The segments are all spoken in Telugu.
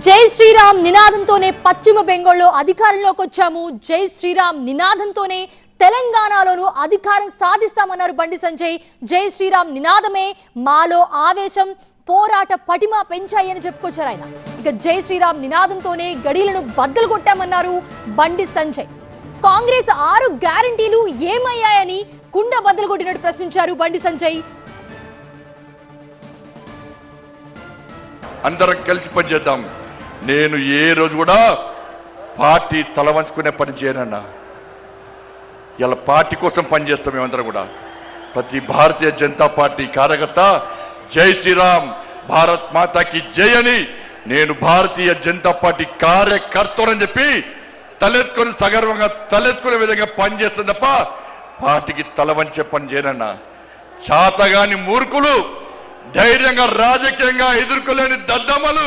జై శ్రీరామ్ నినాదంతోనే పశ్చిమ బెంగాల్లో అధికారంలోకి వచ్చాము. జై శ్రీరామ్ నినాదంతోనే తెలంగాణలోనూ అధికారం సాధిస్తామన్నారు బండి సంజయ్. జై శ్రీరామ్ నినాదమే మాలో ఆవేశం, పోరాట పటిమ పెంచాయని చెప్పుకొచ్చారు ఆయన. ఇక జై శ్రీరామ్ నినాదంతోనే గడిలను బద్దలు కొట్టామన్నారు బండి సంజయ్. కాంగ్రెస్ 6 గ్యారంటీలు ఏమయ్యాయని కుండ బద్దలు కొట్టినట్టు ప్రశ్నించారు బండి సంజయ్. అందరం కలిసి పనిచేద్దాం. నేను ఏ రోజు కూడా పార్టీ తల వంచుకునే పని చేయనన్నా. ఇలా పార్టీ కోసం పనిచేస్తాం. మేమందరం కూడా ప్రతి భారతీయ జనతా పార్టీ కార్యకర్త జై శ్రీరామ్, భారత్ మాతాకి జై అని నేను భారతీయ జనతా పార్టీ కార్యకర్తని చెప్పి తలెత్తుకొని సగర్వంగా తలెత్తుకునే విధంగా పనిచేస్తాం తప్ప పార్టీకి తల వంచే పని చేయనన్నా. చాతగాని మూర్ఖులు, ధైర్యంగా రాజకీయంగా ఎదుర్కోలేని దద్దమ్మలు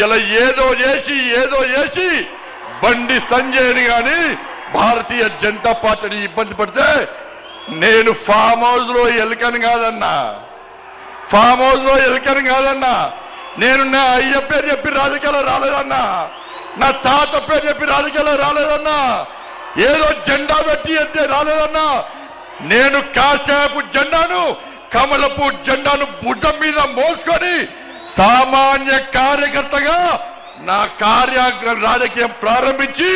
ఇలా ఏదో చేసి బండి సంజయ్ని కానీ భారతీయ జనతా పార్టీని ఇబ్బంది పడితే నేను ఫామ్ హౌస్ లో ఎలుకని కాదన్నా. నేను నా అయ్య పేరు చెప్పి రాజకీయాలు రాలేదన్నా. నా తాత పేరు చెప్పి రాజకీయాలు రాలేదన్నా. ఏదో జెండా పెట్టి అంటే రాలేదన్నా. నేను కాశాపు జెండాను, కమలపు జెండాను భుజం మీద మోసుకొని సామాన్య కార్యకర్తగా నా రాజకీయం ప్రారంభించి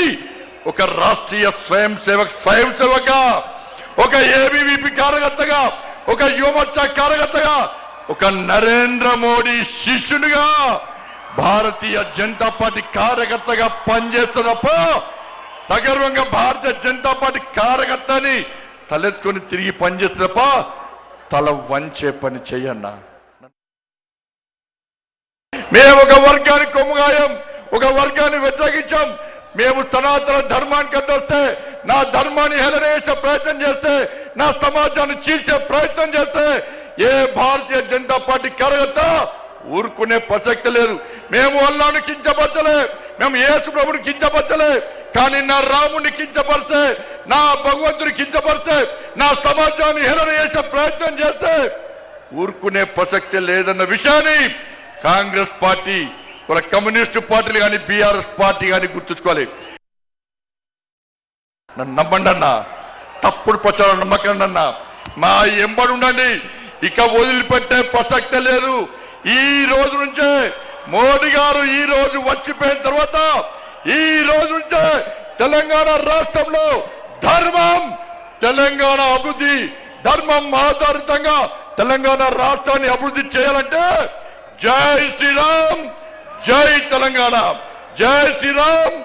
ఒక రాష్ట్రీయ స్వయం సేవక, ఒక ఏబీవీపీ కార్యకర్తగా, ఒక యువమోర్చా కార్యకర్తగా, ఒక నరేంద్ర మోడీ శిష్యునిగా భారతీయ జనతా పార్టీ కార్యకర్తగా పనిచేస్తున్నప్ప సగర్వంగా భారతీయ జనతా పార్టీ కార్యకర్తని తలెత్తుకొని తిరిగి పనిచేస్తున్నప్ప తల వంచే పని చెయ్యన్నా. మేము ఒక వర్గాన్ని కొమ్ముగాయం, ఒక వర్గాన్ని వ్యతిరేకించాం. మేము సనాతన ధర్మానికి అడ్డొస్తే, నా ధర్మాన్ని హేళన చేసే ప్రయత్నం చేస్తే, నా సమాజాన్ని చీల్చే ప్రయత్నం చేస్తే ఏ భారతీయ జనతా పార్టీ కార్యకర్త ఊరుకునే ప్రసక్తి లేదు. మేము అల్లాను కించపరచలే, మేము యేసు ప్రభుని కించపరచలే. కానీ నా రాముని కించపరిస్తే, నా భగవంతుని కించపరిస్తే, నా సమాజాన్ని హేళన చేసే ప్రయత్నం చేస్తే ఊరుకునే ప్రసక్తి లేదన్న విషయాన్ని కాంగ్రెస్ పార్టీ, వాళ్ళ కమ్యూనిస్టు పార్టీలు కానీ బీఆర్ఎస్ పార్టీ కానీ గుర్తుంచుకోవాలి. నన్ను నమ్మండి అన్నా, తప్పుడు ప్రచారం నమ్మకండి అన్నా. మా ఎంబడి ఉండండి, ఇక వదిలిపెట్టే ప్రసక్తే లేదు. ఈ రోజు నుంచే మోడీ గారు ఈ రోజు వచ్చిపోయిన తర్వాత ఈ రోజు నుంచే తెలంగాణ రాష్ట్రంలో ధర్మం, తెలంగాణ అభివృద్ధి, ధర్మం ఆధారితంగా తెలంగాణ రాష్ట్రాన్ని అభివృద్ధి చేయాలంటే జై శ్రీరామ్, జై తెలంగాణ, జై శ్రీరామ్,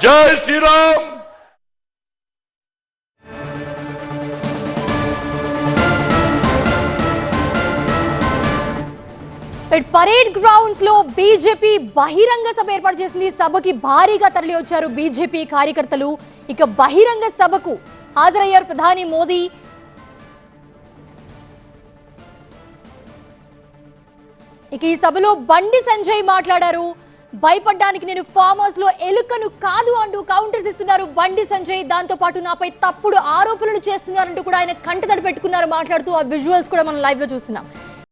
జై శ్రీరామ్. పరేడ్ గ్రౌండ్స్ లో బీజేపీ బహిరంగ సభ ఏర్పాటు చేసింది. సభకి భారీగా తరలి వచ్చారు బీజేపీ కార్యకర్తలు. ఇక బహిరంగ సభకు హాజరయ్యారు ప్రధాని మోదీ. ఇక ఈ సభలో బండి సంజయ్ మాట్లాడారు. భయపడ్డానికి నేను ఫామ్ హౌస్ లో ఎలుకను కాదు అంటూ కౌంటర్స్ ఇస్తున్నారు బండి సంజయ్. దాంతో పాటు నాపై తప్పుడు ఆరోపణలు చేస్తున్నారంటూ కూడా ఆయన కంటతడి పెట్టుకున్నారు మాట్లాడుతూ. ఆ విజువల్స్ కూడా మనం లైవ్ లో చూస్తున్నాం.